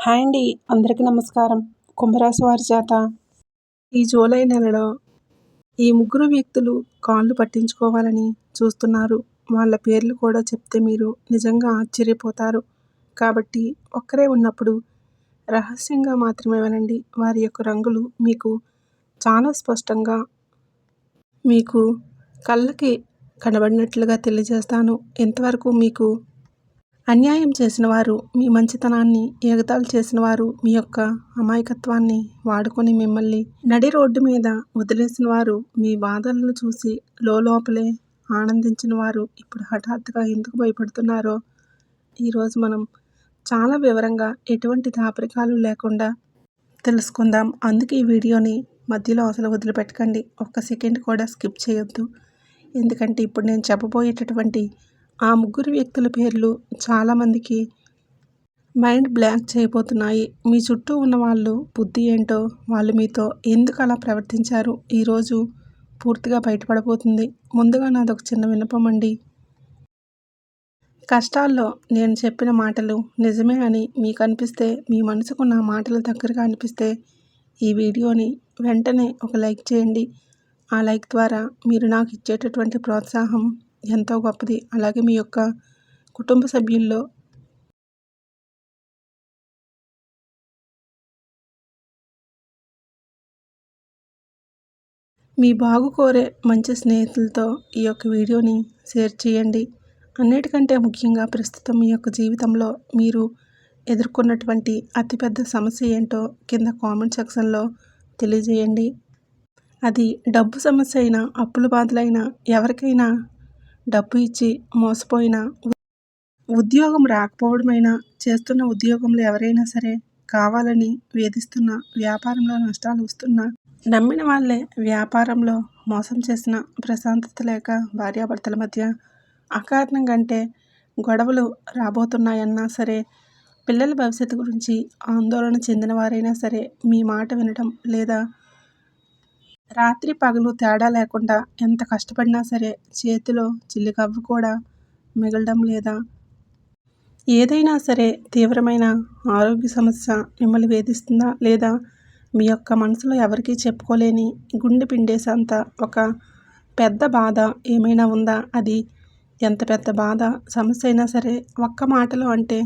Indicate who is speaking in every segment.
Speaker 1: Hi అండి. అందరికీ నమస్కారం. కుంభరాశి వారి చేత ఈ జూలై నెలలో ఈ ముగ్గురు వ్యక్తులు కాళ్ళు పట్టించుకోవాలని చూస్తున్నారు. వాళ్ళ పేర్లు కూడా చెప్తే మీరు నిజంగా ఆశ్చర్యపోతారు. కాబట్టి ఒక్కరే ఉన్నప్పుడు రహస్యంగా మాత్రమే వినండి. వారి యొక్క రంగులు మీకు చాలా స్పష్టంగా మీకు కళ్ళకి కనబడినట్లుగా తెలియజేస్తాను. ఇంతవరకు మీకు అన్యాయం చేసిన వారు, మీ మంచితనాన్ని ఎగతాళి చేసిన వారు, మీ యొక్క అమాయకత్వాన్ని వాడుకొని మిమ్మల్ని నడి రోడ్డు మీద వదిలేసిన వారు, మీ బాధలను చూసి లోపలే ఆనందించిన వారు ఇప్పుడు హఠాత్తుగా ఎందుకు భయపడుతున్నారో ఈరోజు మనం చాలా వివరంగా ఎటువంటి దాపరికాలు లేకుండా తెలుసుకుందాం. అందుకే ఈ వీడియోని మధ్యలో అసలు వదిలిపెట్టకండి. ఒక్క సెకండ్ కూడా స్కిప్ చేయొద్దు. ఎందుకంటే ఇప్పుడు నేను చెప్పబోయేటటువంటి ఆ ముగ్గురు వ్యక్తుల పేర్లు చాలామందికి మైండ్ బ్లాంక్ చేయబోతున్నాయి. మీ చుట్టూ ఉన్న వాళ్ళు బుద్ధి ఏంటో, వాళ్ళు మీతో ఎందుకు అలా ప్రవర్తించారు, ఈరోజు పూర్తిగా బయటపడబోతుంది. ముందుగా నాదొక చిన్న విన్నపం అండి. కష్టాల్లో నేను చెప్పిన మాటలు నిజమే అని మీకు అనిపిస్తే, మీ మనసుకు నా మాటలు దగ్గరగా అనిపిస్తే ఈ వీడియోని వెంటనే ఒక లైక్ చేయండి. ఆ లైక్ ద్వారా మీరు నాకు ఇచ్చేటటువంటి ప్రోత్సాహం ఎంతో గొప్పది. అలాగే మీ యొక్క కుటుంబ సభ్యుల్లో మీ బాగు కోరే మంచి స్నేహితులతో ఈ యొక్క వీడియోని షేర్ చేయండి. అన్నిటికంటే ముఖ్యంగా ప్రస్తుతం మీ యొక్క జీవితంలో మీరు ఎదుర్కొన్నటువంటి అతిపెద్ద సమస్య ఏంటో కింద కామెంట్ సెక్షన్లో తెలియజేయండి. అది డబ్బు సమస్య అయినా, అప్పుల బాధలైనా, ఎవరికైనా డబ్బు ఇచ్చి మోసపోయినా, ఉద్యోగం రాకపోవడమైనా, చేస్తున్న ఉద్యోగంలో ఎవరైనా సరే కావాలని వేధిస్తున్న, వ్యాపారంలో నష్టాలు వస్తున్నా, నమ్మిన వాళ్ళే వ్యాపారంలో మోసం చేసిన, ప్రశాంతత లేక భార్యాభర్తల మధ్య అకారణంగా అంటే గొడవలు రాబోతున్నాయన్నా సరే, పిల్లల భవిష్యత్తు గురించి ఆందోళన చెందిన వారైనా సరే మీ మాట వినడం లేదా రాత్రి పగలు తేడా లేకుండా ఎంత కష్టపడినా సరే చేతిలో చిల్లిగవ్వ కూడా మిగలడం లేదా ఏదైనా సరే తీవ్రమైన ఆరోగ్య సమస్య మిమ్మల్ని వేధిస్తుందా, లేదా మీ యొక్క మనసులో ఎవరికీ చెప్పుకోలేని గుండె పిండేసేంత ఒక పెద్ద బాధ ఏమైనా ఉందా, అది ఎంత పెద్ద బాధ సమస్య అయినా సరే ఒక్క మాటలో అంటే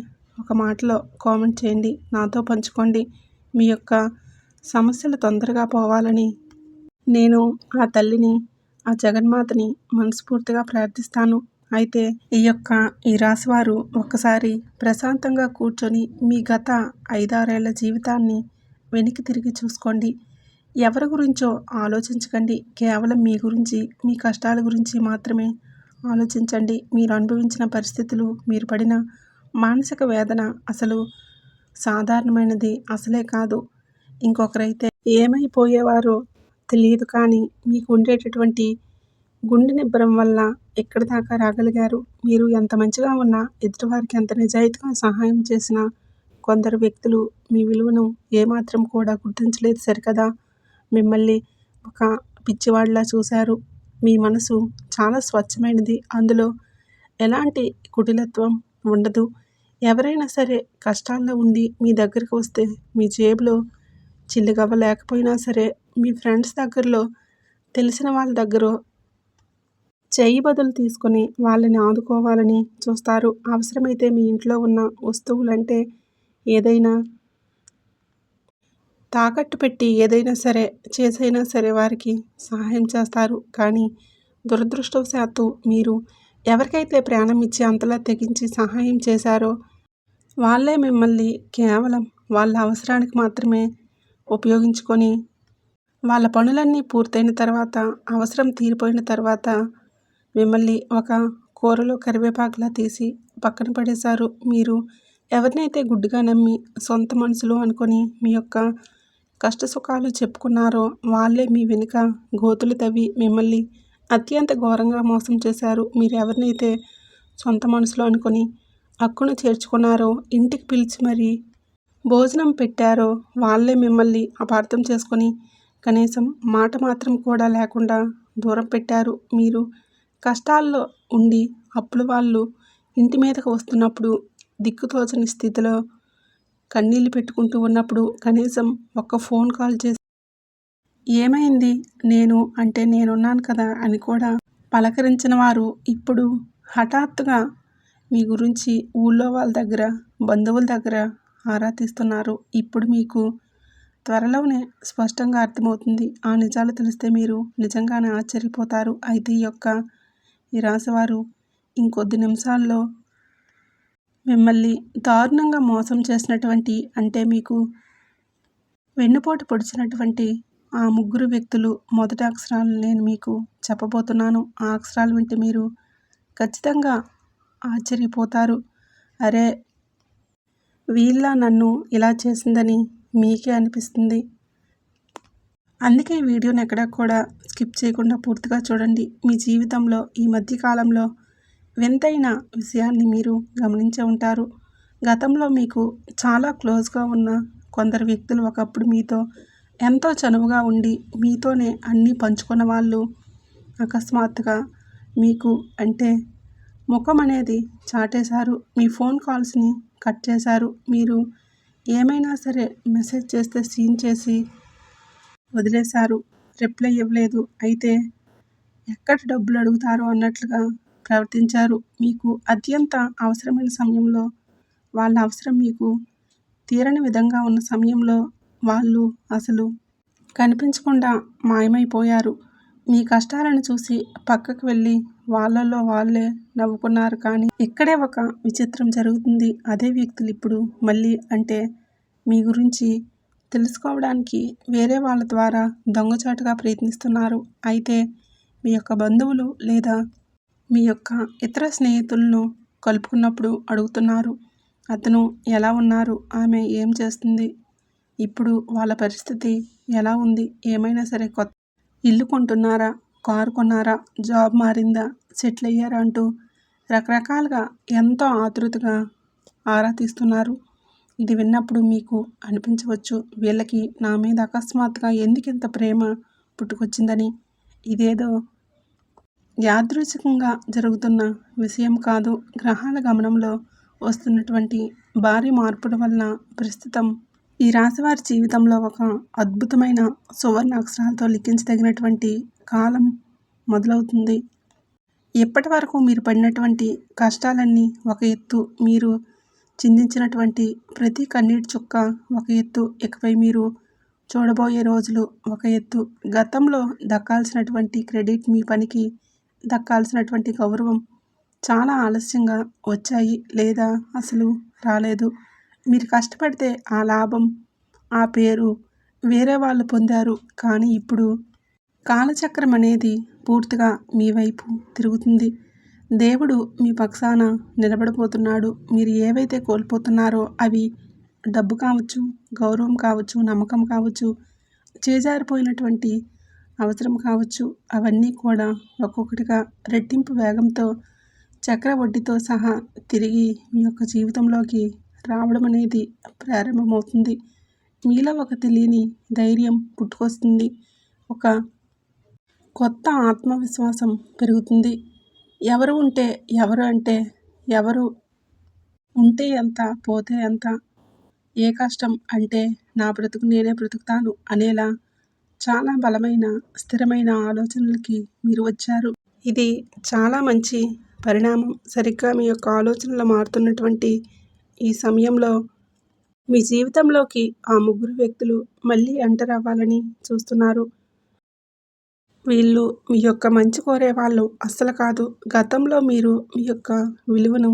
Speaker 1: ఒక మాటలో కామెంట్ చేయండి, నాతో పంచుకోండి. మీ యొక్క సమస్యలు తొందరగా పోవాలని నేను ఆ తల్లిని, ఆ జగన్మాతని మనస్ఫూర్తిగా ప్రార్థిస్తాను. అయితే ఈ రాశివారు ఒక్కసారి ప్రశాంతంగా కూర్చొని మీ గత 5-6 ఏళ్ల జీవితాన్ని వెనక్కి తిరిగి చూసుకోండి. ఎవరి గురించో ఆలోచించకండి. కేవలం మీ గురించి, మీ కష్టాల గురించి మాత్రమే ఆలోచించండి. మీరు అనుభవించిన పరిస్థితులు, మీరు పడిన మానసిక వేదన అసలు సాధారణమైనది అసలే కాదు. ఇంకొకరైతే ఏమైపోయేవారో తెలియదు, కానీ మీకు ఉండేటటువంటి గుండె నిబ్బరం వల్ల ఎక్కడి దాకా రాగలిగారు. మీరు ఎంత మంచిగా ఉన్నా, ఎదుటివారికి ఎంత నిజాయితీగా సహాయం చేసినా కొందరు వ్యక్తులు మీ విలువను ఏమాత్రం కూడా గుర్తించలేదు సరికదా. మిమ్మల్ని ఒక పిచ్చివాడిలా చూశారు. మీ మనసు చాలా స్వచ్ఛమైనది. అందులో ఎలాంటి కుటిలత్వం ఉండదు. ఎవరైనా సరే కష్టాల్లో ఉండి మీ దగ్గరికి వస్తే మీ జేబులో చిల్లిగవ్వ లేకపోయినా సరే మీ ఫ్రెండ్స్ దగ్గరలో, తెలిసిన వాళ్ళ దగ్గర చెయ్యి బదులు తీసుకొని వాళ్ళని ఆదుకోవాలని చూస్తారు. అవసరమైతే మీ ఇంట్లో ఉన్న వస్తువులంటే ఏదైనా తాకట్టు పెట్టి ఏదైనా సరే చేసైనా సరే వారికి సహాయం చేస్తారు. కానీ దురదృష్టవశాత్తు మీరు ఎవరికైతే ప్రాణం ఇచ్చి అంతలా తెగించి సహాయం చేశారో వాళ్ళే మిమ్మల్ని కేవలం వాళ్ళ అవసరానికి మాత్రమే ఉపయోగించుకొని, వాళ్ళ పనులన్నీ పూర్తయిన తర్వాత, అవసరం తీరిపోయిన తర్వాత మిమ్మల్ని ఒక కూరలో కరివేపాకులా తీసి పక్కన పడేశారు. మీరు ఎవరినైతే గుడ్డిగా నమ్మి సొంత మనుషులు అనుకొని మీ యొక్క కష్ట సుఖాలు చెప్పుకున్నారో వాళ్ళే మీ వెనుక గోతులు తవ్వి మిమ్మల్ని అత్యంత ఘోరంగా మోసం చేశారు. మీరు ఎవరినైతే సొంత మనుషులు అనుకొని హక్కును చేర్చుకున్నారో, ఇంటికి పిలిచి మరీ భోజనం పెట్టారో వాళ్ళే మిమ్మల్ని అపార్థం చేసుకొని కనీసం మాట మాత్రం కూడా లేకుండా దూరం పెట్టారు. మీరు కష్టాల్లో ఉండి అప్పుల వాళ్ళు ఇంటి మీదకు వస్తున్నప్పుడు దిక్కుతోచని స్థితిలో కన్నీళ్లు పెట్టుకుంటూ ఉన్నప్పుడు కనీసం ఒక్క ఫోన్ కాల్ చేసి ఏమైంది, నేనున్నాను కదా అని కూడా పలకరించిన వారు ఇప్పుడు హఠాత్తుగా మీ గురించి ఊళ్ళో వాళ్ళ దగ్గర, బంధువుల దగ్గర ఆరా తీస్తున్నారు. ఇప్పుడు మీకు త్వరలోనే స్పష్టంగా అర్థమవుతుంది. ఆ నిజాలు తెలిస్తే మీరు నిజంగానే ఆశ్చర్యపోతారు. అయితే ఈ రాశివారు ఇంకొద్ది నిమిషాల్లో మిమ్మల్ని దారుణంగా మోసం చేసినటువంటి, అంటే మీకు వెన్నుపోటు పొడిచినటువంటి ఆ ముగ్గురు వ్యక్తులు మొదటి అక్షరాలు నేను మీకు చెప్పబోతున్నాను. ఆ అక్షరాలు వింటే మీరు ఖచ్చితంగా ఆశ్చర్యపోతారు. అరే, వీళ్ళ నన్ను ఇలా చేసిందని మీకే అనిపిస్తుంది. అందుకే ఈ వీడియోని ఎక్కడా కూడా స్కిప్ చేయకుండా పూర్తిగా చూడండి. మీ జీవితంలో ఈ మధ్యకాలంలో వింతైన విషయాన్ని మీరు గమనించే ఉంటారు. గతంలో మీకు చాలా క్లోజ్గా ఉన్న కొందరు వ్యక్తులు ఒకప్పుడు మీతో ఎంతో చనువుగా ఉండి మీతోనే అన్నీ పంచుకున్న వాళ్ళు అకస్మాత్తుగా మీకు అంటే ముఖం అనేది చాటేశారు. మీ ఫోన్ కాల్స్ని కట్ చేశారు. మీరు ఏమైనా సరే మెసేజ్ చేస్తే సీన్ చేసి వదిలేశారు. రిప్లై ఇవ్వలేదు. అయితే ఎక్కడ డబ్బులు అడుగుతారో అన్నట్లుగా ప్రవర్తించారు. మీకు అత్యంత అవసరమైన సమయంలో వాళ్ళ అవసరం మీకు తీరని విధంగా ఉన్న సమయంలో వాళ్ళు అసలు కనిపించకుండా మాయమైపోయారు. మీ కష్టాలను చూసి పక్కకు వెళ్ళి వాళ్ళల్లో వాళ్ళే నవ్వుకున్నారు. కానీ ఇక్కడే ఒక విచిత్రం జరుగుతుంది. అదే వ్యక్తులు ఇప్పుడు మళ్ళీ అంటే మీ గురించి తెలుసుకోవడానికి వేరే వాళ్ళ ద్వారా దొంగచాటుగా ప్రయత్నిస్తున్నారు. అయితే మీ యొక్క బంధువులు లేదా మీ యొక్క ఇతర స్నేహితులను కలుపుకున్నప్పుడు అడుగుతున్నారు, అతను ఎలా ఉన్నారు, ఆమె ఏం చేస్తుంది, ఇప్పుడు వాళ్ళ పరిస్థితి ఎలా ఉంది, ఏమైనా సరే కొత్త ఇల్లు కొంటున్నారా, కారు కొన్నారా, జాబ్ మారిందా, సెటిల్ అయ్యారా అంటూ రకరకాలుగా ఎంతో ఆతృతగా ఆరా తీస్తున్నారు. ఇది విన్నప్పుడు మీకు అనిపించవచ్చు, వీళ్ళకి నా మీద అకస్మాత్తుగా ఎందుకింత ప్రేమ పుట్టుకొచ్చిందని. ఇదేదో యాదృచ్ఛికంగా జరుగుతున్న విషయం కాదు. గ్రహాల గమనంలో వస్తున్నటువంటి భారీ మార్పుల వలన ప్రస్తుతం ఈ రాశివారి జీవితంలో ఒక అద్భుతమైన సువర్ణ అక్షరాలతో లిఖించదగినటువంటి కాలం మొదలవుతుంది. ఇప్పటి వరకు మీరు పడినటువంటి కష్టాలన్నీ ఒక ఎత్తు, మీరు చిందించినటువంటి ప్రతి కన్నీటి చుక్క ఒక ఎత్తు, ఇకపై మీరు చూడబోయే రోజులు ఒక ఎత్తు. గతంలో దక్కాల్సినటువంటి క్రెడిట్, మీ పనికి దక్కాల్సినటువంటి గౌరవం చాలా ఆలస్యంగా వచ్చాయి లేదా అసలు రాలేదు. మీరు కష్టపడితే ఆ లాభం, ఆ పేరు వేరే వాళ్ళు పొందారు. కానీ ఇప్పుడు కాలచక్రం అనేది పూర్తిగా మీ వైపు తిరుగుతుంది. దేవుడు మీ పక్షాన నిలబడిపోతున్నాడు. మీరు ఏవైతే కోల్పోతున్నారో అవి డబ్బు కావచ్చు, గౌరవం కావచ్చు, నమ్మకం కావచ్చు, చేజారిపోయినటువంటి అవసరం కావచ్చు, అవన్నీ కూడా ఒక్కొక్కటిగా రెట్టింపు వేగంతో చక్రవడ్డీతో సహా తిరిగి మీ యొక్క జీవితంలోకి రావడం అనేది ప్రారంభమవుతుంది. మీలో ఒక తెలియని ధైర్యం పుట్టుకొస్తుంది. ఒక కొత్త ఆత్మవిశ్వాసం పెరుగుతుంది. ఎవరు ఉంటే ఎంత, పోతే ఎంత, ఏ కష్టం అంటే నా బ్రతుకు నేనే బ్రతుకుతాను అనేలా చాలా బలమైన, స్థిరమైన ఆలోచనలకి మీరు వచ్చారు. ఇది చాలా మంచి పరిణామం. సరిగ్గా మీ యొక్క ఆలోచనలు మారుతున్నటువంటి ఈ సమయంలో మీ జీవితంలోకి ఆ ముగ్గురు వ్యక్తులు మళ్ళీ ఎంటర్ అవ్వాలని చూస్తున్నారు. వీళ్ళు మీ యొక్క మంచి కోరే వాళ్ళు అస్సలు కాదు. గతంలో మీరు మీ యొక్క విలువను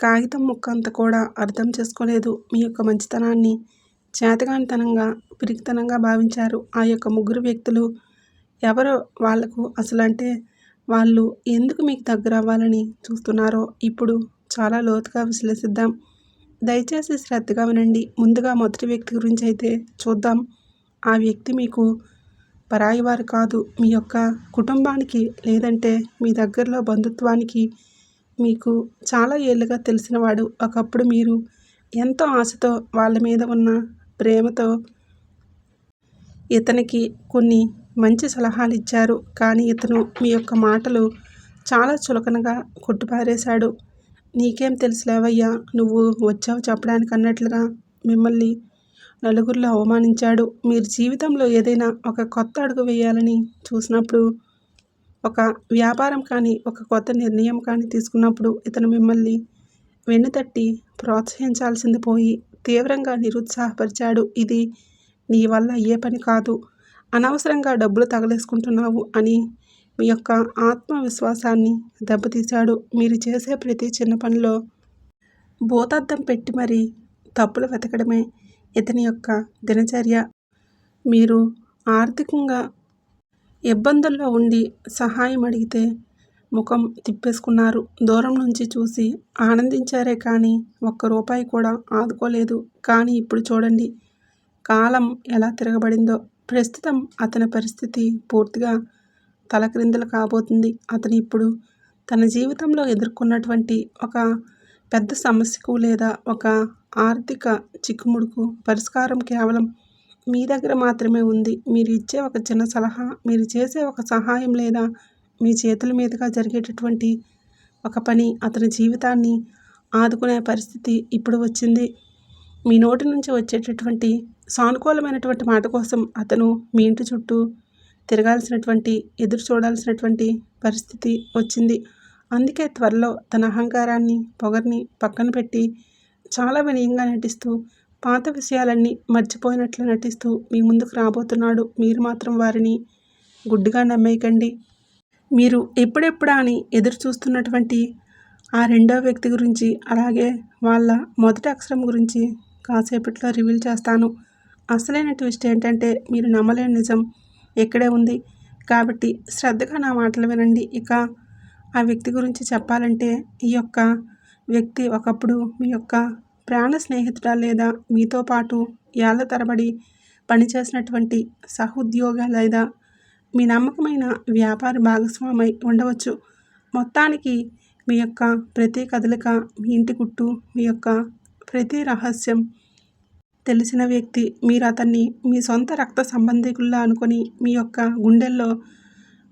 Speaker 1: కాగితం ముక్క అంత కూడా అర్థం చేసుకోలేదు. మీ యొక్క మంచితనాన్ని చేతగానితనంగా, పిరికితనంగా భావించారు. ఆ యొక్క ముగ్గురు వ్యక్తులు ఎవరో వాళ్ళకు అసలు అంటే వాళ్ళు ఎందుకు మీకు దగ్గర అవ్వాలని చూస్తున్నారో ఇప్పుడు చాలా లోతుగా విశ్లేషిద్దాం. దయచేసి శ్రద్ధగా వినండి. ముందుగా మొదటి వ్యక్తి గురించి అయితే చూద్దాం. ఆ వ్యక్తి మీకు పరాయి వారు కాదు. మీ యొక్క కుటుంబానికి లేదంటే మీ దగ్గరలో బంధుత్వానికి మీకు చాలా ఏళ్ళుగా తెలిసినవాడు. ఒకప్పుడు మీరు ఎంతో ఆశతో వాళ్ళ మీద ఉన్న ప్రేమతో ఇతనికి కొన్ని మంచి సలహాలు ఇచ్చారు. కానీ ఇతను మీ యొక్క మాటలు చాలా చులకనగా కొట్టిపారేశాడు. నీకేం తెలుసులేవయ్యా, నువ్వు వచ్చావు చెప్పడానికి అన్నట్లుగా మిమ్మల్ని నలుగురిలో అవమానించాడు. మీరు జీవితంలో ఏదైనా ఒక కొత్త అడుగు వేయాలని చూసినప్పుడు, ఒక వ్యాపారం కానీ, ఒక కొత్త నిర్ణయం కానీ తీసుకున్నప్పుడు ఇతను మిమ్మల్ని వెన్నుతట్టి ప్రోత్సహించాల్సింది పోయి తీవ్రంగా నిరుత్సాహపరిచాడు. ఇది నీ వల్ల అయ్యే పని కాదు, అనవసరంగా డబ్బులు తగలేసుకుంటున్నావు అని మీ యొక్క ఆత్మవిశ్వాసాన్ని దెబ్బతీశాడు. మీరు చేసే ప్రతి చిన్న పనిలో భూతద్దం పెట్టి మరీ తప్పులు వెతకడమే ఇతని యొక్క దినచర్య. మీరు ఆర్థికంగా ఇబ్బందుల్లో ఉండి సహాయం అడిగితే ముఖం తిప్పేసుకున్నారు. దూరం నుంచి చూసి ఆనందించారే కానీ ఒక్క రూపాయి కూడా ఆదుకోలేదు. కానీ ఇప్పుడు చూడండి, కాలం ఎలా తిరగబడిందో. ప్రస్తుతం అతని పరిస్థితి పూర్తిగా తలక్రిందులు కాబోతుంది. అతను ఇప్పుడు తన జీవితంలో ఎదుర్కొన్నటువంటి ఒక పెద్ద సమస్యకు లేదా ఒక ఆర్థిక చిక్కుముడుకు పరిష్కారం కేవలం మీ దగ్గర మాత్రమే ఉంది. మీరు ఇచ్చే ఒక చిన్న సలహా, మీరు చేసే ఒక సహాయం లేదా మీ చేతుల మీదుగా జరిగేటటువంటి ఒక పని అతని జీవితాన్ని ఆదుకునే పరిస్థితి ఇప్పుడు వచ్చింది. మీ నోటి నుంచి వచ్చేటటువంటి సానుకూలమైనటువంటి మాట కోసం అతను మీ ఇంటి చుట్టూ తిరగాల్సినటువంటి, ఎదురు చూడాల్సినటువంటి పరిస్థితి వచ్చింది. అందుకే త్వరలో తన అహంకారాన్ని, పొగర్ని పక్కన పెట్టి చాలా వినయంగా నటిస్తూ, పాత విషయాలన్నీ మర్చిపోయినట్లు నటిస్తూ మీ ముందుకు రాబోతున్నాడు. మీరు మాత్రం వారిని గుడ్డిగా నమ్మేయకండి. మీరు ఎప్పుడెప్పుడా అని ఎదురు చూస్తున్నటువంటి ఆ రెండో వ్యక్తి గురించి, అలాగే వాళ్ళ మొదటి అక్షరం గురించి కాసేపట్లో రివీల్ చేస్తాను. అసలైన ట్విస్ట్ ఏంటంటే, మీరు నమ్మలేని నిజం ఇక్కడే ఉంది. కాబట్టి శ్రద్ధగా నా మాటలు వినండి. ఇక ఆ వ్యక్తి గురించి చెప్పాలంటే, ఈ యొక్క వ్యక్తి ఒకప్పుడు మీ యొక్క ప్రాణ స్నేహితుడా లేదా మీతో పాటు ఏళ్ల తరబడి పనిచేసినటువంటి సహోద్యోగ లేదా మీ నమ్మకమైన వ్యాపార భాగస్వామై ఉండవచ్చు. మొత్తానికి మీ యొక్క ప్రతి కదలిక, మీ ఇంటి గుట్టు, మీ యొక్క ప్రతి రహస్యం తెలిసిన వ్యక్తి. మీరు అతన్ని మీ సొంత రక్త సంబంధికుల్లా అనుకొని మీ యొక్క గుండెల్లో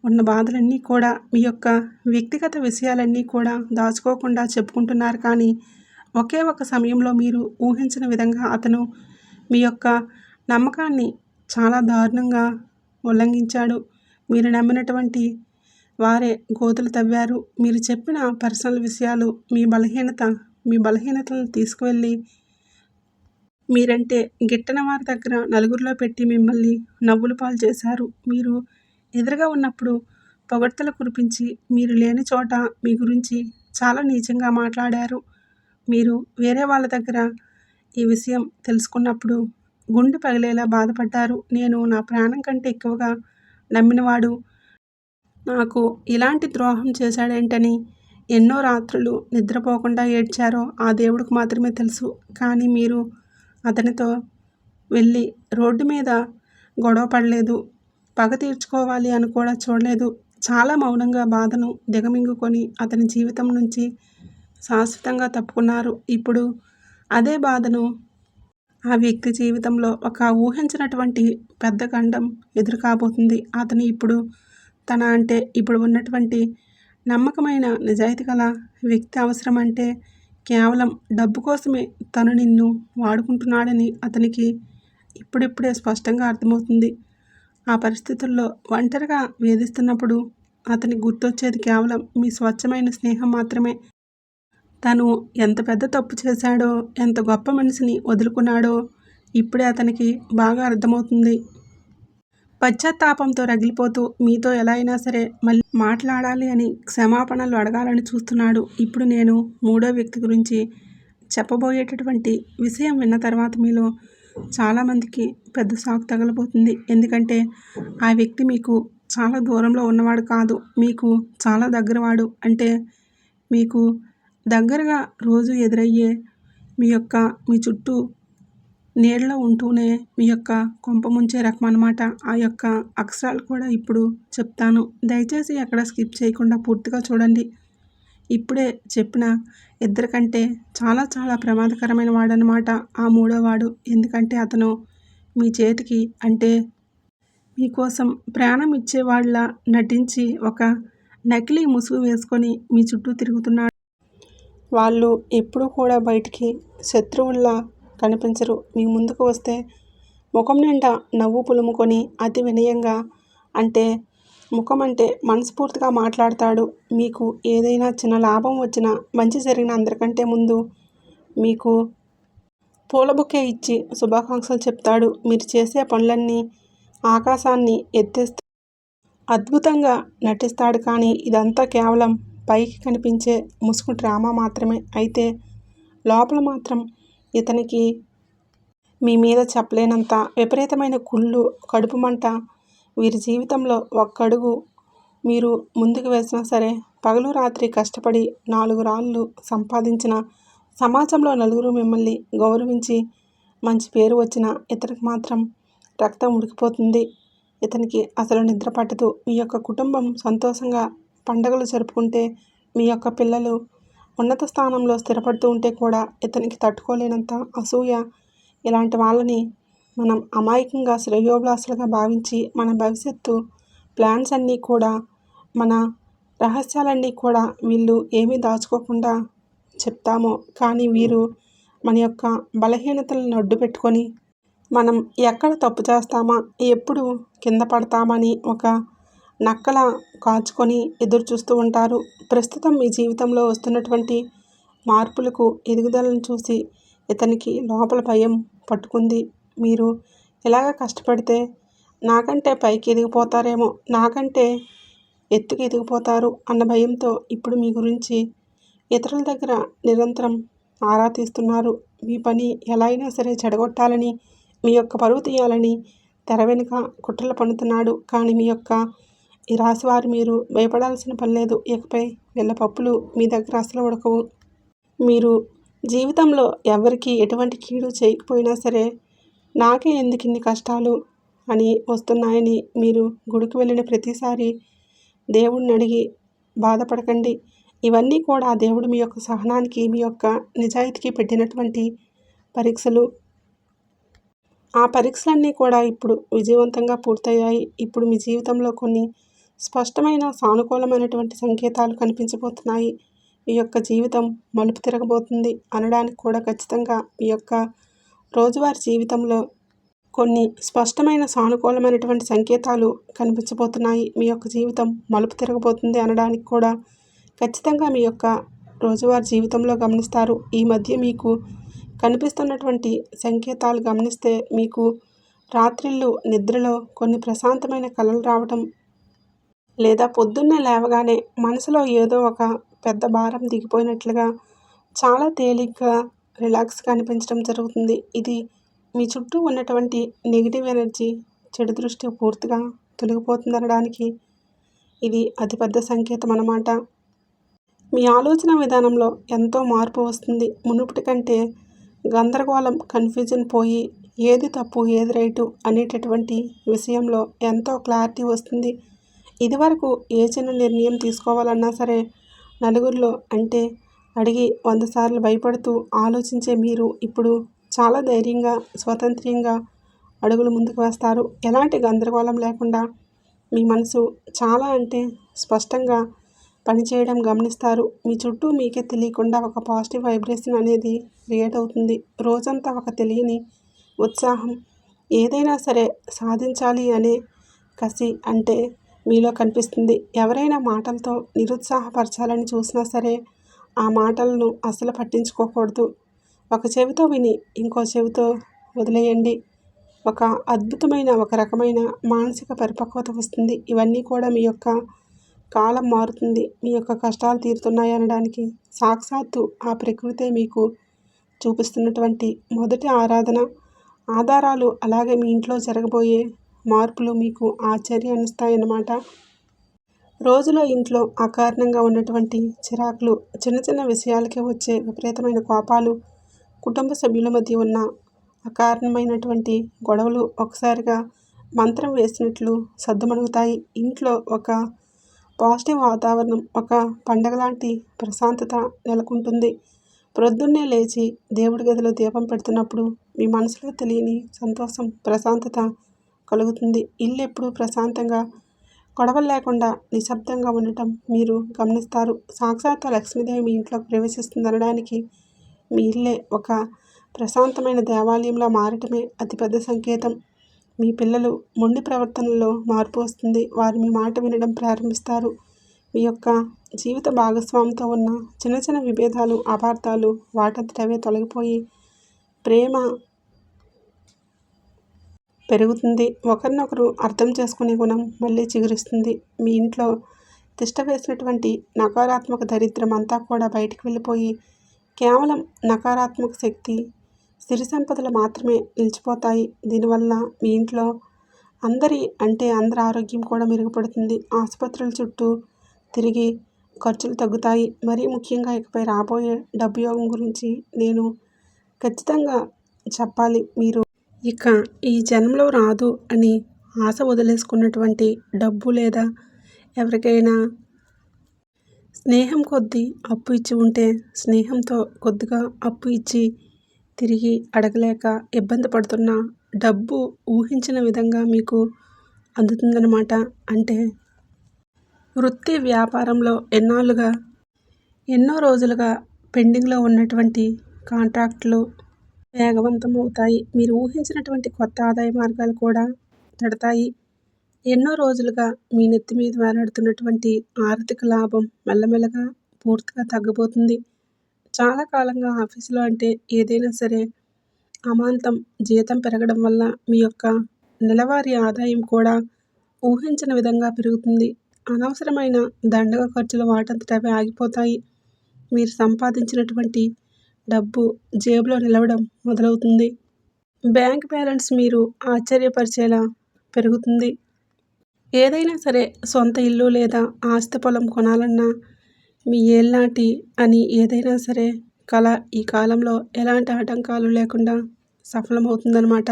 Speaker 1: ఉన్న బాధలన్నీ కూడా, మీ యొక్క వ్యక్తిగత విషయాలన్నీ కూడా దాచుకోకుండా చెప్పుకుంటున్నారు. కానీ ఒకే ఒక సమయంలో మీరు ఊహించిన విధంగా అతను మీ యొక్క నమ్మకాన్ని చాలా దారుణంగా ఉల్లంఘించాడు. మీరు నమ్మినటువంటి వారే గోతులు తవ్వారు. మీరు చెప్పిన పర్సనల్ విషయాలు, మీ బలహీనతలను తీసుకువెళ్ళి మీరంటే గిట్టని వారి దగ్గర నలుగురిలో పెట్టి మిమ్మల్ని నవ్వుల పాలు చేశారు. మీరు ఎదురుగా ఉన్నప్పుడు పొగడ్తలు కురిపించి, మీరు లేని చోట మీ గురించి చాలా నీచంగా మాట్లాడారు. మీరు వేరే వాళ్ళ దగ్గర ఈ విషయం తెలుసుకున్నప్పుడు గుండె పగిలేలా బాధపడ్డారు. నేను నా ప్రాణం కంటే ఎక్కువగా నమ్మినవాడు నాకు ఇలాంటి ద్రోహం చేశాడేంటని ఎన్నో రాత్రులు నిద్రపోకుండా ఏడ్చారో ఆ దేవుడికి మాత్రమే తెలుసు. కానీ మీరు అతనితో వెళ్ళి రోడ్డు మీద గొడవ పడలేదు, పగ తీర్చుకోవాలి అని కూడా చూడలేదు. చాలా మౌనంగా బాధను దిగమింగుకొని అతని జీవితం నుంచి శాశ్వతంగా తప్పుకున్నారు. ఇప్పుడు అదే బాధను ఆ వ్యక్తి జీవితంలో ఒక ఊహించినటువంటి పెద్ద గండం ఎదురు కాబోతుంది. అతను ఇప్పుడు ఇప్పుడు ఉన్నటువంటి నమ్మకమైన నిజాయితీ గల వ్యక్తి అవసరం అంటే కేవలం డబ్బు కోసమే తను నిన్ను వాడుకుంటున్నాడని అతనికి ఇప్పుడిప్పుడే స్పష్టంగా అర్థమవుతుంది. ఆ పరిస్థితుల్లో ఒంటరిగా వేధిస్తున్నప్పుడు అతనికి గుర్తొచ్చేది కేవలం మీ స్వచ్ఛమైన స్నేహం మాత్రమే. తను ఎంత పెద్ద తప్పు చేశాడో, ఎంత గొప్ప మనిషిని వదులుకున్నాడో ఇప్పుడే అతనికి బాగా అర్థమవుతుంది. పశ్చాత్తాపంతో రగిలిపోతూ మీతో ఎలా అయినా సరే మళ్ళీ మాట్లాడాలి అని క్షమాపణలు అడగాలని చూస్తున్నాడు. ఇప్పుడు నేను మూడో వ్యక్తి గురించి చెప్పబోయేటటువంటి విషయం విన్న తర్వాత మీలో చాలామందికి పెద్ద షాక్ తగలబోతుంది. ఎందుకంటే ఆ వ్యక్తి మీకు చాలా దూరంలో ఉన్నవాడు కాదు, మీకు చాలా దగ్గరవాడు. అంటే మీకు దగ్గరగా రోజు ఎదురయ్యే మీ చుట్టూ నీడలో ఉంటూనే మీ యొక్క కొంప ముంచే రకం అన్నమాట. ఆ యొక్క అక్షరాలు కూడా ఇప్పుడు చెప్తాను. దయచేసి ఎక్కడ స్కిప్ చేయకుండా పూర్తిగా చూడండి. ఇప్పుడే చెప్పిన ఇద్దరికంటే చాలా చాలా ప్రమాదకరమైన వాడనమాట ఆ మూడో వాడు. ఎందుకంటే అతను మీ చేతికి అంటే మీకోసం ప్రాణం ఇచ్చేవాళ్ళ నటించి ఒక నకిలీ ముసుగు వేసుకొని మీ చుట్టూ తిరుగుతున్నాడు. వాళ్ళు ఎప్పుడూ కూడా బయటికి శత్రువుల్లా కనిపించరు. మీ ముందుకు వస్తే ముఖం నిండా నవ్వు పులుముకొని అతి వినయంగా, అంటే ముఖం అంటే మనస్ఫూర్తిగా మాట్లాడతాడు. మీకు ఏదైనా చిన్న లాభం వచ్చినా, మంచి జరిగిన అందరికంటే ముందు మీకు పూల బొకే ఇచ్చి శుభాకాంక్షలు చెప్తాడు. మీరు చేసే పనులన్నీ ఆకాశాన్ని ఎత్తేస్తూ అద్భుతంగా నటిస్తాడు. కానీ ఇదంతా కేవలం పైకి కనిపించే ముసుగు డ్రామా మాత్రమే. అయితే లోపల మాత్రం ఇతనికి మీ మీద చెప్పలేనంత విపరీతమైన కుళ్ళు, కడుపు మంట. వీరి జీవితంలో ఒక్కడుగు మీరు ముందుకు వేసినా సరే, పగలు రాత్రి కష్టపడి 4 రాళ్ళు సంపాదించిన, సమాజంలో నలుగురు మిమ్మల్ని గౌరవించి మంచి పేరు వచ్చినా ఇతనికి మాత్రం రక్తం ఉడికిపోతుంది. ఇతనికి అసలు నిద్ర పట్టదు. మీ యొక్క కుటుంబం సంతోషంగా పండగలు జరుపుకుంటే, మీ యొక్క పిల్లలు ఉన్నత స్థానంలో స్థిరపడుతూ ఉంటే కూడా ఇతనికి తట్టుకోలేనంత అసూయ. ఇలాంటి వాళ్ళని మనం అమాయకంగా శ్రేయోభిలాషులుగా భావించి మన భవిష్యత్తు ప్లాన్స్ అన్నీ కూడా, మన రహస్యాలన్నీ కూడా వీళ్ళు ఏమీ దాచుకోకుండా చెప్తామో, కానీ వీరు మన యొక్క బలహీనతలను అడ్డు పెట్టుకొని మనం ఎక్కడ తప్పు చేస్తామా, ఎప్పుడు కింద పడతామని ఒక నక్కలా కాచుకొని ఎదురు చూస్తూ ఉంటారు. ప్రస్తుతం మీ జీవితంలో వస్తున్నటువంటి మార్పులకు, ఎదుగుదలను చూసి ఇతనికి లోపల భయం పట్టుకుంది. మీరు ఇలాగ కష్టపడితే నాకంటే పైకి ఎదిగిపోతారేమో, నాకంటే ఎత్తుకు ఎదిగిపోతారు అన్న భయంతో ఇప్పుడు మీ గురించి ఇతరుల దగ్గర నిరంతరం ఆరా తీస్తున్నారు. మీ పని ఎలా అయినా సరే చెడగొట్టాలని, మీ యొక్క పరువు తీయాలని తెర వెనుక కుట్రలు పన్నుతున్నాడు. కానీ మీ యొక్క ఈ రాశివారు మీరు భయపడాల్సిన పని లేదు. ఇకపై వీళ్ళ పప్పులు మీ దగ్గర అసలు ఉడకవు. మీరు జీవితంలో ఎవరికి ఎటువంటి కీడు చేయకపోయినా సరే, నాకే ఎందుకు ఇన్ని కష్టాలు అని వస్తున్నాయని మీరు గుడికి వెళ్ళిన ప్రతిసారి దేవుడిని అడిగి బాధపడకండి. ఇవన్నీ కూడా దేవుడు మీ యొక్క సహనానికి, మీ యొక్క నిజాయితీకి పెట్టినటువంటి పరీక్షలు. ఆ పరీక్షలన్నీ కూడా ఇప్పుడు విజయవంతంగా పూర్తయ్యాయి. ఇప్పుడు మీ జీవితంలో కొన్ని స్పష్టమైన సానుకూలమైనటువంటి సంకేతాలు కనిపించబోతున్నాయి. మీ యొక్క జీవితం మలుపు తిరగబోతుంది అనడానికి కూడా ఖచ్చితంగా మీ యొక్క రోజువారీ జీవితంలో కొన్ని స్పష్టమైన సానుకూలమైనటువంటి సంకేతాలు కనిపించబోతున్నాయి. మీ యొక్క జీవితం మలుపు తిరగబోతుంది అనడానికి కూడా ఖచ్చితంగా మీ యొక్క రోజువారీ జీవితంలో గమనిస్తారు. ఈ మధ్య మీకు కనిపిస్తున్నటువంటి సంకేతాలు గమనిస్తే, మీకు రాత్రిళ్ళు నిద్రలో కొన్ని ప్రశాంతమైన కలలు రావటం, లేదా పొద్దున్నే లేవగానే మనసులో ఏదో ఒక పెద్ద భారం దిగిపోయినట్లుగా చాలా తేలిగ్గా, రిలాక్స్గా అనిపించడం జరుగుతుంది. ఇది మీ చుట్టూ ఉన్నటువంటి నెగిటివ్ ఎనర్జీ, చెడు దృష్టి పూర్తిగా తొలగిపోతుందనడానికి ఇది అతిపెద్ద సంకేతం అన్నమాట. మీ ఆలోచన విధానంలో ఎంతో మార్పు వస్తుంది. మునుపటి కంటే గందరగోళం, కన్ఫ్యూజన్ పోయి ఏది తప్పు ఏది రైటు అనేటటువంటి విషయంలో ఎంతో క్లారిటీ వస్తుంది. ఇదివరకు ఏ చిన్న నిర్ణయం తీసుకోవాలన్నా సరే నలుగురిలో అంటే అడిగి 100 సార్లు భయపడుతూ ఆలోచించే మీరు ఇప్పుడు చాలా ధైర్యంగా, స్వతంత్రంగా అడుగులు ముందుకు వేస్తారు. ఎలాంటి గందరగోళం లేకుండా మీ మనసు చాలా అంటే స్పష్టంగా పనిచేయడం గమనిస్తారు. మీ చుట్టూ మీకే తెలియకుండా ఒక పాజిటివ్ వైబ్రేషన్ అనేది క్రియేట్ అవుతుంది. రోజంతా ఒక తెలియని ఉత్సాహం, ఏదైనా సరే సాధించాలి అనే కసి అంటే మీలో కనిపిస్తుంది. ఎవరైనా మాటలతో నిరుత్సాహపరచాలని చూసినా సరే ఆ మాటలను అస్సలు పట్టించుకోకూడదు. ఒక చెవితో విని ఇంకో చెవితో వదిలేయండి. ఒక అద్భుతమైన, ఒక రకమైన మానసిక పరిపక్వత వస్తుంది. ఇవన్నీ కూడా మీ యొక్క కాలం మారుతుంది. మీ యొక్క కష్టాలు తీరుతున్నాయి అనడానికి సాక్షాత్తు ఆ ప్రకృతే మీకు చూపిస్తున్నటువంటి మొదటి ఆధారాలు. అలాగే మీ ఇంట్లో జరగబోయే మార్పులు మీకు ఆశ్చర్యాన్నిస్తాయన్నమాట. రోజులో ఇంట్లో అకారణంగా ఉన్నటువంటి చిరాకులు, చిన్న చిన్న విషయాలకే వచ్చే విపరీతమైన కోపాలు, కుటుంబ సభ్యుల మధ్య ఉన్న అకారణమైనటువంటి గొడవలు ఒకసారిగా మంత్రం వేసినట్లు సద్దుమణుగుతాయి. ఇంట్లో ఒక పాజిటివ్ వాతావరణం, ఒక పండగ లాంటి ప్రశాంతత నెలకొంటుంది. ప్రొద్దున్నే లేచి దేవుడి గదిలో దీపం పెడుతున్నప్పుడు మీ మనసులో తెలియని సంతోషం, ప్రశాంతత కలుగుతుంది. ఇల్లు ఎప్పుడూ ప్రశాంతంగా, గొడవలు లేకుండా నిశ్శబ్దంగా ఉండటం మీరు గమనిస్తారు. సాక్షాత్తు లక్ష్మీదేవి మీ ఇంట్లోకి ప్రవేశిస్తుందనడానికి మీ ఇల్లే ఒక ప్రశాంతమైన దేవాలయంలో మారటమే అతిపెద్ద సంకేతం. మీ పిల్లలు మొండి ప్రవర్తనలో మార్పు వస్తుంది. వారు మీ మాట వినడం ప్రారంభిస్తారు. మీ యొక్క జీవిత భాగస్వామితో ఉన్న చిన్న చిన్న విభేదాలు, అపార్థాలు వాటంతట అవే తొలగిపోయి ప్రేమ పెరుగుతుంది. ఒకరినొకరు అర్థం చేసుకునే గుణం మళ్ళీ చిగురిస్తుంది. మీ ఇంట్లో తిష్టవేసినటువంటి నకారాత్మక దరిద్రం అంతా కూడా బయటికి వెళ్ళిపోయి కేవలం నకారాత్మక శక్తి, సిరి సంపదలు మాత్రమే నిలిచిపోతాయి. దీనివల్ల మీ ఇంట్లో అందరి ఆరోగ్యం కూడా మెరుగుపడుతుంది. ఆసుపత్రుల చుట్టూ తిరిగి ఖర్చులు తగ్గుతాయి. మరీ ముఖ్యంగా ఇకపై రాబోయే డబ్బు యోగం గురించి నేను ఖచ్చితంగా చెప్పాలి. మీరు ఇక ఈ జన్మలో రాదు అని ఆశ వదిలేసుకున్నటువంటి డబ్బు, లేదా ఎవరికైనా స్నేహం కొద్దీ అప్పు ఇచ్చి ఉంటే స్నేహంతో కొద్దిగా అప్పు ఇచ్చి తిరిగి అడగలేక ఇబ్బంది పడుతున్న డబ్బు ఊహించిన విధంగా మీకు అందుతుందన్నమాట. అంటే వృత్తి వ్యాపారంలో ఎన్నో రోజులుగా పెండింగ్లో ఉన్నటువంటి కాంట్రాక్టులు వేగవంతం అవుతాయి. మీరు ఊహించినటువంటి కొత్త ఆదాయ మార్గాలు కూడా తడతాయి. ఎన్నో రోజులుగా మీ నెత్తి మీద వేలాడుతున్నటువంటి ఆర్థిక లాభం మెల్లమెల్లగా పూర్తిగా తగ్గబోతుంది. చాలా కాలంగా ఆఫీసులో ఏదైనా సరే అమాంతం జీతం పెరగడం వల్ల మీ యొక్క నెలవారీ ఆదాయం కూడా ఊహించిన విధంగా పెరుగుతుంది. అనవసరమైన దండగ ఖర్చులు వాటంతట అవే ఆగిపోతాయి. మీరు సంపాదించినటువంటి డబ్బు జేబులో నిలవడం మొదలవుతుంది. బ్యాంక్ బ్యాలెన్స్ మీరు ఆశ్చర్యపరిచేలా పెరుగుతుంది. ఏదైనా సరే సొంత ఇల్లు లేదా ఆస్తి పొలం కొనాలన్నా, మీ ఏళ్నాటి అని ఏదైనా సరే కళ ఈ కాలంలో ఎలాంటి ఆటంకాలు లేకుండా సఫలమవుతుందన్నమాట.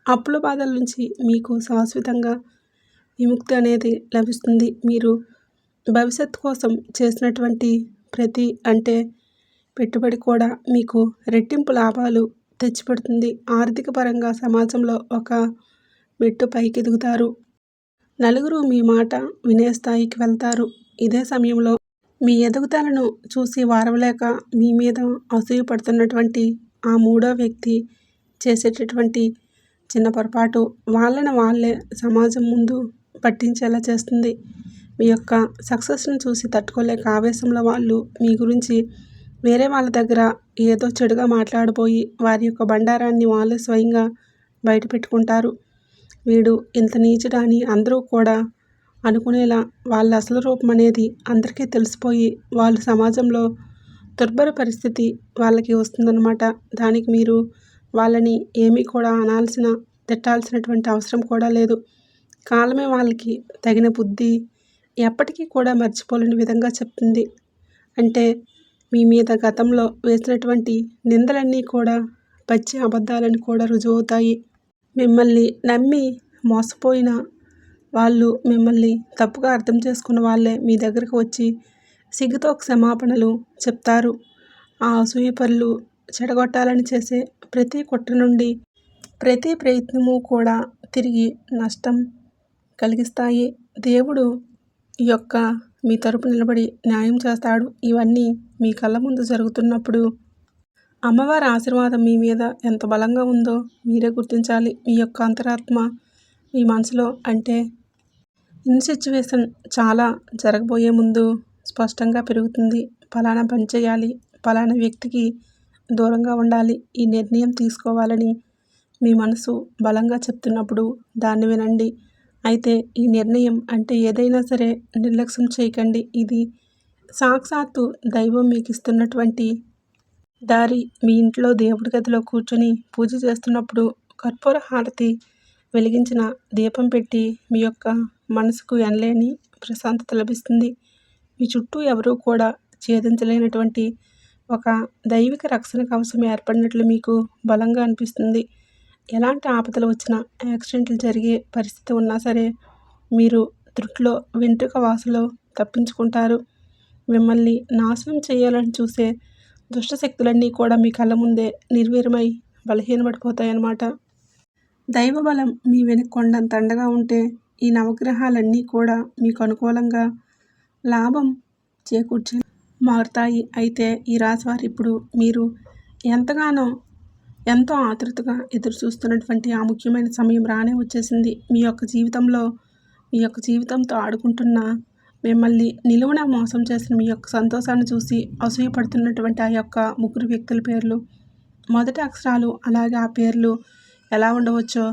Speaker 1: అప్పుల బాధల నుంచి మీకు శాశ్వతంగా విముక్తి అనేది లభిస్తుంది. మీరు భవిష్యత్తు కోసం చేసినటువంటి ప్రతి పెట్టుబడి కూడా మీకు రెట్టింపు లాభాలు తెచ్చిపెడుతుంది. ఆర్థిక పరంగా సమాజంలో ఒక మెట్టు పైకి ఎదుగుతారు. నలుగురు మీ మాట వినే స్థాయికి వెళ్తారు. ఇదే సమయంలో మీ ఎదుగుదలను చూసి వారవలేక మీ మీద అసూయ పడుతున్నటువంటి ఆ మూడో వ్యక్తి చేసేటటువంటి చిన్న పొరపాటు వాళ్ళే సమాజం ముందు పట్టించేలా చేస్తుంది. మీ యొక్క సక్సెస్ను చూసి తట్టుకోలేక ఆవేశంలో వాళ్ళు మీ గురించి వేరే వాళ్ళ దగ్గర ఏదో చెడుగా మాట్లాడబోయి వారి యొక్క బండారాన్ని వాళ్ళే స్వయంగా బయట పెట్టుకుంటారు. వీడు ఇంత నీచుడా అని అందరూ కూడా అనుకునేలా వాళ్ళ అసలు రూపం అనేది అందరికీ తెలిసిపోయి వాళ్ళు సమాజంలో దుర్భర పరిస్థితి వాళ్ళకి వస్తుందన్నమాట. దానికి మీరు వాళ్ళని ఏమీ కూడా తిట్టాల్సినటువంటి అవసరం కూడా లేదు. కాలమే వాళ్ళకి తగిన బుద్ధి ఎప్పటికీ కూడా మర్చిపోలేని విధంగా చెప్తుంది. మీ మీద గతంలో వేసినటువంటి నిందలన్నీ కూడా పచ్చి అబద్ధాలని కూడా రుజువవుతాయి. మిమ్మల్ని నమ్మి మోసపోయిన వాళ్ళు, మిమ్మల్ని తప్పుగా అర్థం చేసుకున్న వాళ్ళే మీ దగ్గరకు వచ్చి సిగ్గుతో క్షమాపణలు చెప్తారు. ఆ అసూయపరులు చెడగొట్టాలని చేసే ప్రతి కుట్ర నుండి ప్రతి ప్రయత్నము కూడా తిరిగి నష్టం కలిగిస్తాయి. దేవుడు మీ తరపు నిలబడి న్యాయం చేస్తాడు. ఇవన్నీ మీ కళ్ళ ముందు జరుగుతున్నప్పుడు అమ్మవారి ఆశీర్వాదం మీ మీద ఎంత బలంగా ఉందో మీరే గుర్తించాలి. మీ యొక్క అంతరాత్మ మీ మనసులో ఇన్ సిచ్యువేషన్ చాలా జరగబోయే ముందు స్పష్టంగా పెరుగుతుంది. ఫలానా పని చేయాలి, ఫలానా వ్యక్తికి దూరంగా ఉండాలి, ఈ నిర్ణయం తీసుకోవాలని మీ మనసు బలంగా చెప్తున్నప్పుడు దాన్ని వినండి. అయితే ఈ నిర్ణయం ఏదైనా సరే నిర్లక్ష్యం చేయకండి. ఇది సాక్షాత్తు దైవం మీకు ఇస్తున్నటువంటి దారి. మీ ఇంట్లో దేవుడి గదిలో కూర్చొని పూజ చేస్తున్నప్పుడు కర్పూర హారతి వెలిగించిన దీపం పెట్టి మీ యొక్క మనసుకు ఎనలేని ప్రశాంతత లభిస్తుంది. మీ చుట్టూ ఎవరూ కూడా ఛేదించలేనటువంటి ఒక దైవిక రక్షణ కవచం ఏర్పడినట్లు మీకు బలంగా అనిపిస్తుంది. ఎలాంటి ఆపదలు వచ్చినా, యాక్సిడెంట్లు జరిగే పరిస్థితి ఉన్నా సరే మీరు త్రుట్లో వెంట్రుక వాసులో తప్పించుకుంటారు. మిమ్మల్ని నాశనం చేయాలని చూసే దుష్టశక్తులన్నీ కూడా మీ కళ్ళ ముందే నిర్వీర్యమై బలహీనపడిపోతాయన్నమాట. దైవబలం మీ వెనుక కొండంత అండగా ఉంటే ఈ నవగ్రహాలన్నీ కూడా మీకు అనుకూలంగా లాభం చేకూర్చే మారుతాయి. అయితే ఈ రాశివారు ఇప్పుడు మీరు ఎంతగానో ఎంతో ఆతృతగా ఎదురు చూస్తున్నటువంటి ఆ ముఖ్యమైన సమయం రానే వచ్చేసింది. మీ యొక్క జీవితంతో ఆడుకుంటున్న, మిమ్మల్ని నిలువున మోసం చేసిన మీ యొక్క సంతోషాన్ని చూసి అసూయపడుతున్నటువంటి ఆ యొక్క ముగ్గురు వ్యక్తుల పేర్లు, మొదటి అక్షరాలు, అలాగే ఆ పేర్లు ఎలా ఉండవచ్చో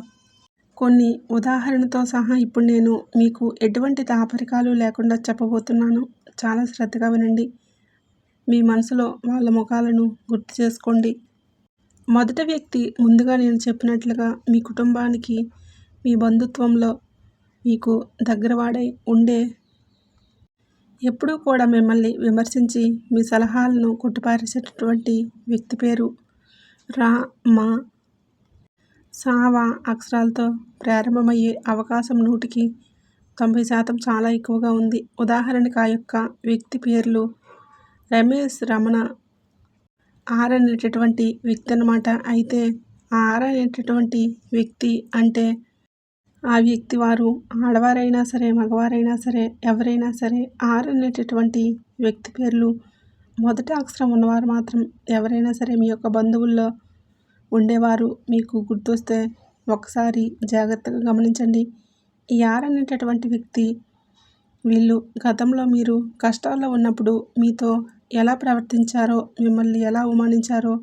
Speaker 1: కొన్ని ఉదాహరణతో సహా ఇప్పుడు నేను మీకు ఎటువంటి దాపరికాలు లేకుండా చెప్పబోతున్నాను. చాలా శ్రద్ధగా వినండి. మీ మనసులో వాళ్ళ ముఖాలను గుర్తు చేసుకోండి. మొదటి వ్యక్తి ముందుగా నేను చెప్పినట్లుగా మీ కుటుంబానికి, మీ బంధుత్వంలో మీకు దగ్గరవాడై ఉండే, ఎప్పుడూ కూడా మిమ్మల్ని విమర్శించి మీ సలహాలను కొట్టిపారేసేటటువంటి వ్యక్తి పేరు రా, మా, సావ అక్షరాలతో ప్రారంభమయ్యే అవకాశం 100కి 90% చాలా ఎక్కువగా ఉంది. ఉదాహరణకు ఆ యొక్క వ్యక్తి పేర్లు రమేష్, రమణ, ఆర్ అనేటటువంటి వ్యక్తి అన్నమాట. అయితే ఆ ఆర్ అనేటటువంటి వ్యక్తి అంటే ఆ వ్యక్తి వారు ఆడవారైనా సరే, మగవారైనా సరే, ఎవరైనా సరే ఆర్ అనేటటువంటి వ్యక్తి పేర్లు మొదటి అక్షరం ఉన్నవారు మాత్రం ఎవరైనా సరే మీ యొక్క బంధువుల్లో ఉండేవారు మీకు గుర్తొస్తే ఒకసారి జాగ్రత్తగా గమనించండి. ఈ ఆర్ అనేటటువంటి వ్యక్తి, వీళ్ళు గతంలో మీరు కష్టాల్లో ఉన్నప్పుడు మీతో ఎలా ప్రవర్తించారో, మిమ్మల్ని ఎలా అవమానించారో,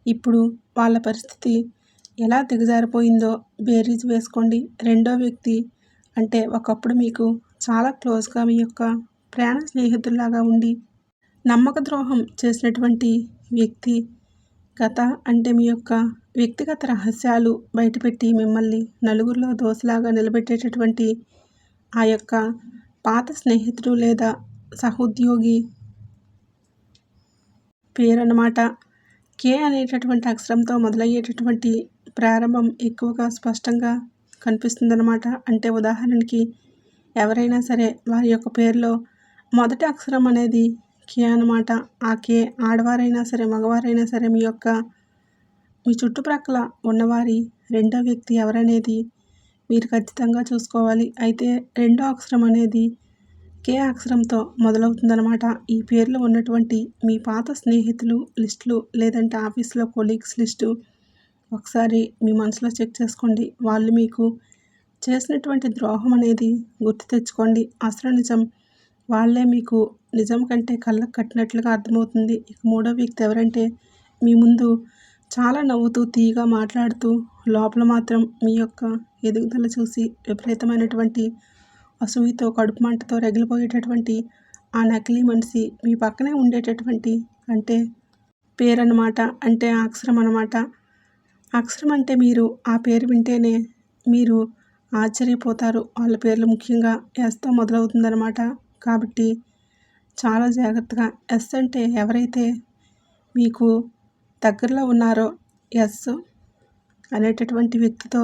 Speaker 1: ఇప్పుడు వాళ్ళ పరిస్థితి ఎలా దిగజారిపోయిందో బేరీజు వేసుకోండి. రెండో వ్యక్తి అంటే ఒకప్పుడు మీకు చాలా క్లోజ్గా మీ యొక్క ప్రాణ స్నేహితుల్లాగా ఉండి నమ్మక ద్రోహం చేసినటువంటి వ్యక్తి, గత అంటే మీ యొక్క వ్యక్తిగత రహస్యాలు బయటపెట్టి మిమ్మల్ని నలుగురిలో దోసలాగా నిలబెట్టేటటువంటి ఆ యొక్క పాత స్నేహితుడు లేదా సహోద్యోగి పేరు అన్నమాట. కే అనేటటువంటి అక్షరంతో మొదలయ్యేటటువంటి ప్రారంభం ఎక్కువగా స్పష్టంగా కనిపిస్తుందన్నమాట. అంటే ఉదాహరణకి ఎవరైనా సరే వారి యొక్క పేరులో మొదటి అక్షరం అనేది కే అన్నమాట. ఆ కే ఆడవారైనా సరే, మగవారైనా సరే మీ చుట్టుప్రక్కల ఉన్నవారి రెండో వ్యక్తి ఎవరనేది మీరు ఖచ్చితంగా చూసుకోవాలి. అయితే రెండో అక్షరం అనేది కే అక్షరంతో మొదలవుతుందన్నమాట. ఈ పేర్లు ఉన్నటువంటి మీ పాత స్నేహితులు లిస్టులు, లేదంటే ఆఫీస్లో కొలీగ్స్ లిస్టు ఒకసారి మీ మనసులో చెక్ చేసుకోండి. వాళ్ళు మీకు చేసినటువంటి ద్రోహం అనేది గుర్తు తెచ్చుకోండి. అసలు నిజం వాళ్ళే మీకు నిజం కంటే కళ్ళకు కట్టినట్లుగా అర్థమవుతుంది. ఇక మూడో వ్యక్తి ఎవరంటే మీ ముందు చాలా నవ్వుతూ తీయగా మాట్లాడుతూ లోపల మాత్రం మీ యొక్క ఎదుగుదల చూసి విపరీతమైనటువంటి అసూయతో, కడుపు మంటతో రగిలిపోయేటటువంటి ఆ నకిలీ మనిషి మీ పక్కనే ఉండేటటువంటి అంటే పేరన్నమాట. అంటే ఆ అక్షరం అన్నమాట. అక్షరం అంటే మీరు ఆ పేరు వింటేనే మీరు ఆశ్చర్యపోతారు. వాళ్ళ పేర్లు ముఖ్యంగా ఎస్తో మొదలవుతుందన్నమాట. కాబట్టి చాలా జాగ్రత్తగా ఎస్ అంటే ఎవరైతే మీకు దగ్గరలో ఉన్నారో ఎస్ అనేటటువంటి వ్యక్తితో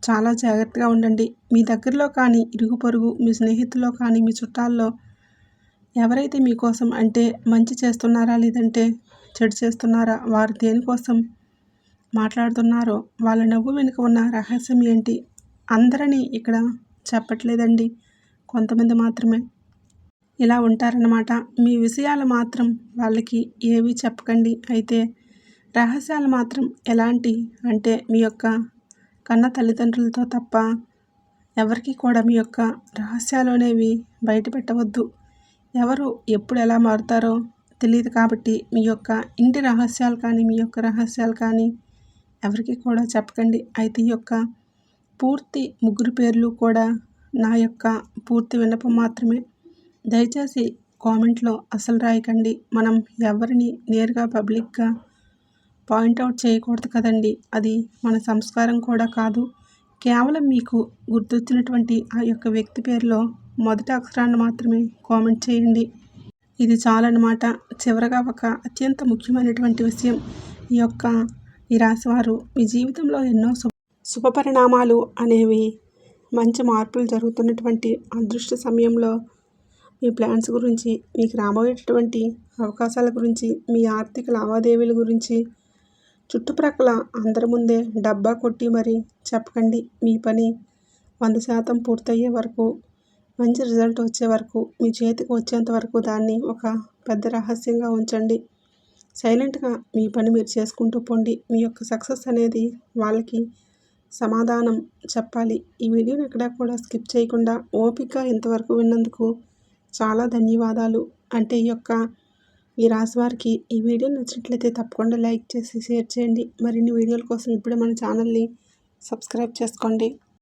Speaker 1: చాలా జాగ్రత్తగా ఉండండి. మీ దగ్గరలో కానీ, ఇరుగు పొరుగు, మీ స్నేహితుల్లో కానీ, మీ చుట్టాల్లో ఎవరైతే మీకోసం అంటే మంచి చేస్తున్నారా లేదంటే చెడు చేస్తున్నారా, వారు దేనికోసం మాట్లాడుతున్నారో, వాళ్ళ నవ్వు వెనుక ఉన్న రహస్యం ఏంటి, అందరినీ ఇక్కడ చెప్పట్లేదండి, కొంతమంది మాత్రమే ఇలా ఉంటారన్నమాట. మీ విషయాలు మాత్రం వాళ్ళకి ఏవి చెప్పకండి. అయితే రహస్యాలు మాత్రం ఎలాంటి అంటే మీ యొక్క కన్న తల్లిదండ్రులతో తప్ప ఎవరికి కూడా మీ యొక్క రహస్యాలు అనేవి బయట పెట్టవద్దు. ఎవరు ఎప్పుడు ఎలా మారుతారో తెలియదు. కాబట్టి మీ యొక్క ఇంటి రహస్యాలు కానీ, మీ యొక్క రహస్యాలు కానీ ఎవరికి కూడా చెప్పకండి. అయితే ఈ యొక్క పూర్తి ముగ్గురు పేర్లు కూడా నా యొక్క పూర్తి విన్నపం మాత్రమే. దయచేసి కామెంట్లో అసలు రాయకండి. మనం ఎవరిని నేరుగా పబ్లిక్గా పాయింట్అవుట్ చేయకూడదు కదండి. అది మన సంస్కారం కూడా కాదు. కేవలం మీకు గుర్తొచ్చినటువంటి ఆ యొక్క వ్యక్తి పేరులో మొదటి అక్షరాన్ని మాత్రమే కామెంట్ చేయండి. ఇది చాలన్నమాట. చివరగా ఒక అత్యంత ముఖ్యమైనటువంటి విషయం, ఈ రాశివారు మీ జీవితంలో ఎన్నో శుభపరిణామాలు అనేవి, మంచి మార్పులు జరుగుతున్నటువంటి అదృష్ట సమయంలో మీ ప్లాన్స్ గురించి, మీకు రాబోయేటటువంటి అవకాశాల గురించి, మీ ఆర్థిక లావాదేవీల గురించి చుట్టుప్రక్కల అందరి ముందే డబ్బా కొట్టి మరీ చెప్పకండి. మీ పని 100% పూర్తయ్యే వరకు, మంచి రిజల్ట్ వచ్చే వరకు, మీ చేతికి వచ్చేంత వరకు దాన్ని ఒక పెద్ద రహస్యంగా ఉంచండి. సైలెంట్గా మీ పని మీరు చేసుకుంటూ పోండి. మీ యొక్క సక్సెస్ అనేది వాళ్ళకి సమాధానం చెప్పాలి. ఈ వీడియోని ఎక్కడా కూడా స్కిప్ చేయకుండా ఓపికగా ఇంతవరకు విన్నందుకు చాలా ధన్యవాదాలు. అంటే ఈ రాశి వారికి ఈ వీడియో నచ్చినట్లయితే తప్పకుండా లైక్ చేసి షేర్ చేయండి. మరిన్ని వీడియోల కోసం ఇప్పుడే మన ఛానల్ని సబ్స్క్రైబ్ చేసుకోండి.